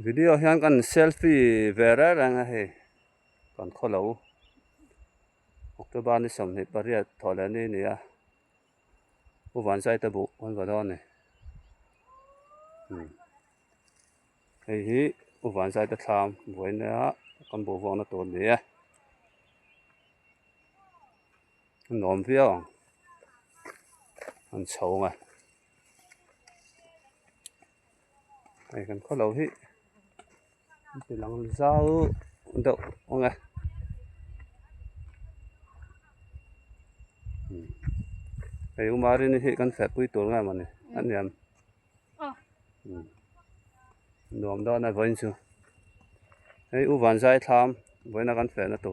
video hian kan selfie vera ranga he kan kholo october ni som ni pariat tholani nia u wan sai ta bu on va don ne hei hi u wan sai ta tham boina kan bo wona ton ne nom viang an chonga ai kan kholo hi ti lang zau do onga ai umari ni hi kan fa pui tor nga mane an yam nom da na voin chu ai u wan sai tham voina kan fa na to